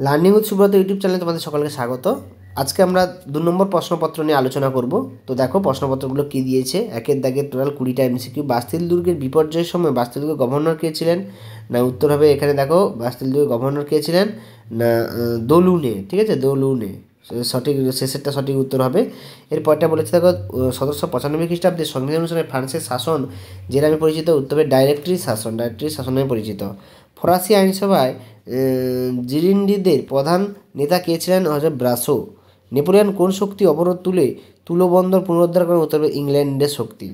Learning with Subrata YouTube চ্যানেলে তোমাদের সকলকে স্বাগত। আজকে আমরা 2 নম্বর প্রশ্নপত্র নিয়ে আলোচনা করব। তো দেখো প্রশ্নপত্রগুলো কী দিয়েছে। একের দাগে টোটাল 20টা এমসিকিউ। বাস্তিল দুর্গের বিপর্যয়ের সময় বাস্তিল দুর্গের গভর্নর কে ছিলেন? না উত্তর হবে এখানে দেখো বাস্তিল দুর্গের গভর্নর কে ছিলেন? না দোলুনে। ঠিক আছে, দোলুনে সঠিক, শেষেরটা সঠিক উত্তর হবে। এরপরটা বলেছে দেখো 1795 খ্রিস্টাব্দে সংবিধান অনুসারে ফ্রান্সের শাসন যে নামে পরিচিত? উত্তর হবে ডাইরেক্টরি শাসন। ডাইরেক্টরি শাসন নামে পরিচিত। ফরাসি আইনসভায় জিরিন্ডিদের প্রধান নেতা কে ছিলেন? হচ্ছে ব্রাসো। নেপোলিয়ন কোন শক্তি অবরোধ তুলো বন্দর পুনরুদ্ধার করেন? উত্তর হবে ইংল্যান্ডের শক্তি।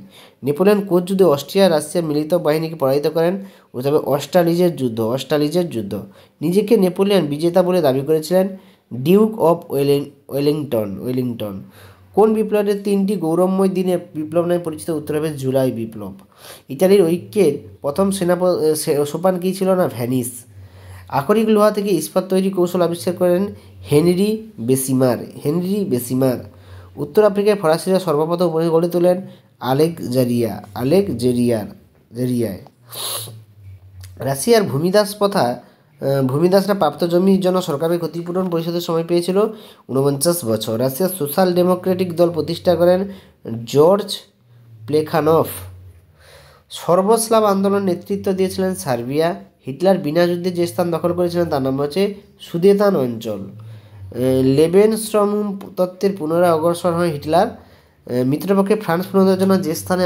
নেপোলিয়ন কোন যুদ্ধে অস্ট্রিয়া রাশিয়া মিলিত বাহিনীকে পরাজিত করেন? উত্তর হবে অস্টালিজের যুদ্ধ। অস্টালিজের যুদ্ধ। নিজেকে নেপোলিয়ন বিজেতা বলে দাবি করেছিলেন ডিউক অফ ওয়েলিংটন। কোন বিপ্লবের 3টি গৌরবময় দিনে বিপ্লব নামে পরিচিত? উত্তর হবে জুলাই বিপ্লব। ইতালির ঐক্যের প্রথম সোপান কী ছিল? না ভ্যানিস। আকরিক লোহা থেকে ইস্পাত তৈরি কৌশল আবিষ্কার করেন হেনরি বেসিমার। উত্তর আফ্রিকায় ফরাসিরা সর্বপ্রথম উপনিবেশ গড়ে তোলেন আলেকজেরিয়ায়। রাশিয়ার ভূমিদাসরা প্রাপ্ত জমির জন্য সরকারের ক্ষতিপূরণ পরিশোধের সময় পেয়েছিল 49 বছর। রাশিয়ার সোশ্যাল ডেমোক্রেটিক দল প্রতিষ্ঠা করেন জর্জ প্লেখানভ। সর্বস্লাভ আন্দোলন নেতৃত্ব দিয়েছিলেন সার্বিয়া। হিটলার বিনা যুদ্ধে যে স্থান দখল করেছিলেন তার নাম হচ্ছে সুদেতান অঞ্চল। লেবেনস্ট্রম তত্ত্বের পুনরায় অগ্রসর হয় হিটলার। মিত্রপক্ষে ফ্রান্স পুনরুদ্ধারের জন্য যে স্থানে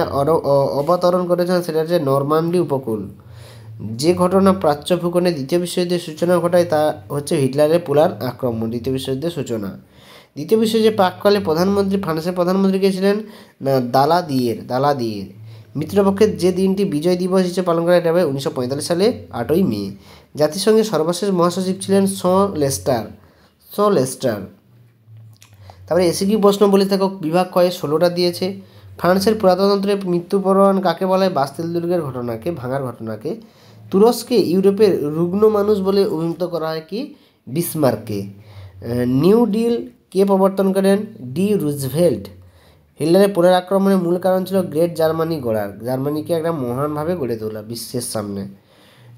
অবতরণ করেছিলেন সেটা হচ্ছে নরমান্ডি উপকূল। যে ঘটনা প্রাচ্য ভূখণ্ডে দ্বিতীয় বিশ্বযুদ্ধের সূচনা ঘটায় তা হচ্ছে হিটলারের পোলার আক্রমণ। দ্বিতীয় বিশ্বযুদ্ধের সূচনা। দ্বিতীয় বিশ্বযুদ্ধের প্রাককালে ফ্রান্সের প্রধানমন্ত্রী কে ছিলেন? না দালাদিয়ের। মিত্রপক্ষের যে দিনটি বিজয় দিবস হিসেবে পালন করা হবে 1945 সালে 8ই মে। জাতিসংঘের সর্বশেষ মহাসচিব ছিলেন লেস্টার। তারপরে এসিকিউ প্রশ্ন বলে থাকো বিভাগ কয়ে 16টা দিয়েছে। ফ্রান্সের প্রজাতন্ত্রের মৃত্যুপরণ কাকে বলা হয়? বাস্তিল দুর্গের ভাঙার ঘটনাকে। তুরস্কে ইউরোপের রুগ্ন মানুষ বলে অভিহিত করা হয় কি? বিসমার্ককে। নিউ ডিল কে প্রবর্তন করেন? D Roosevelt. হিটলারের পোলার আক্রমণের মূল কারণ ছিল গ্রেট জার্মানিকে একটা মহানভাবে গড়ে তোলা বিশ্বের সামনে।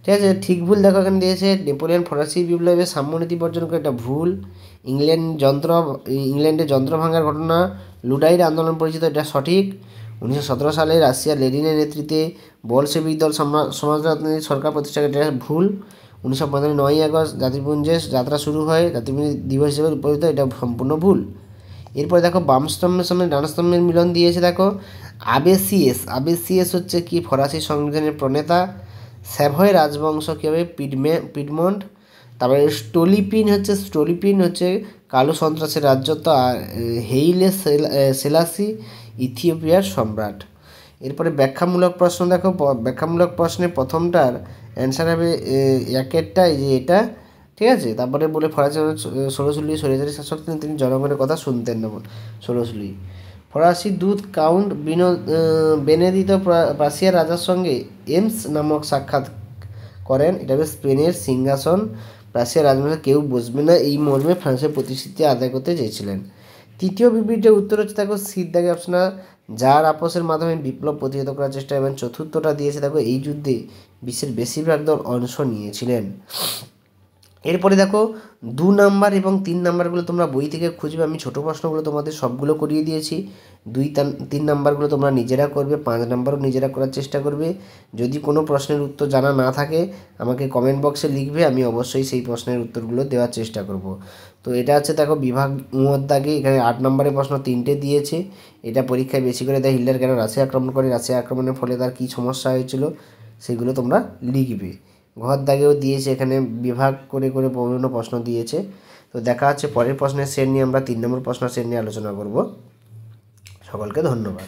ঠিক আছে, ঠিক ভুল দেখো এখানে দিয়েছে নেপোলিয়ন ফরাসি বিপ্লবে সাম্যনীতি বর্জন করে, এটা ভুল। ইংল্যান্ডে যন্ত্র ভাঙার ঘটনা লুডাইর আন্দোলন পরিচিত, এটা সঠিক। 1917 সালে রাশিয়া লেনিনের নেতৃত্বে বলশেভিক দল সমাজতান্ত্রিক সরকার প্রতিষ্ঠা করে, এটা ভুল। 1945 9ই আগস্ট জাতিপুঞ্জের যাত্রা শুরু হয়, জাতিপুঞ্জ দিবস হিসেবে পরিচিত, এটা সম্পূর্ণ ভুল। এরপরে দেখো বাম স্তম্ভের সামনে ডান স্তম্ভের মিলন দিয়েছে। দেখো আবেসিয়েস হচ্ছে কি? ফরাসি সংবিধানের প্রণেতা। স্যাভয় রাজবংশ কী হবে? পিডমন্ট। তারপরে স্টোলিপিন হচ্ছে কালো সন্ত্রাসের রাজত্ব। আর হেইলে সেলাসি ইথিওপিয়ার সম্রাট। এরপরে ব্যাখ্যামূলক প্রশ্ন দেখো। ব্যাখ্যামূলক প্রশ্নে প্রথমটার অ্যান্সার হবে একেরটাই, যে এটা। ঠিক আছে, তারপরে বলে ফরাসি ষোলশুলি স্বৈরাচারী শাসক তিনি জনগণের কথা শুনতেন না। ষোলশুলি। ফরাসি দূত কাউন্ট বেনেদিতো প্রাশিয়ার রাজার সঙ্গে এমস নামক সাক্ষাৎ করেন, এটা হবে স্পেনের সিংহাসন প্রাশিয়ার রাজবংশে কেউ বসবে না এই মর্মে ফ্রান্সের প্রতিশ্রুতি আদায় করতে চেয়েছিলেন। তৃতীয় বিবৃতির উত্তর হচ্ছে দেখো সিট দাগে অপশন যার আপোসের মাধ্যমে বিপ্লব প্রতিহত করার চেষ্টা। এবং চতুর্থটা দিয়েছে দেখো এই যুদ্ধে বিশ্বের বেশিরভাগ দল অংশ নিয়েছিলেন। এরপরে দেখো 2 নাম্বার এবং 3 নাম্বারগুলো তোমরা বই থেকে খুঁজবে। আমি ছোটো প্রশ্নগুলো তোমাদের সবগুলো করিয়ে দিয়েছি। 2-3 নাম্বারগুলো তোমরা নিজেরা করবে, 5 নাম্বারও নিজেরা করার চেষ্টা করবে। যদি কোনো প্রশ্নের উত্তর জানা না থাকে আমাকে কমেন্ট বক্সে লিখবে, আমি অবশ্যই সেই প্রশ্নের উত্তরগুলো দেওয়ার চেষ্টা করব। তো এটা হচ্ছে দেখো বিভাগ দাগে এখানে 8 নম্বরের প্রশ্ন 3টে দিয়েছে। এটা পরীক্ষায় বেশি করে দেয় হিটলার কেন রাশিয়া আক্রমণ করে, রাশিয়া আক্রমণের ফলে তার কী সমস্যা হয়েছিল সেগুলো তোমরা লিখবে। ঘর দাগেও দিয়েছে, এখানে বিভাগ করে বিভিন্ন প্রশ্ন দিয়েছে। তো দেখা হচ্ছে পরের প্রশ্নের সেট নিয়ে। আমরা 3 নম্বর প্রশ্নের সেট নিয়ে আলোচনা করব। সকলকে ধন্যবাদ।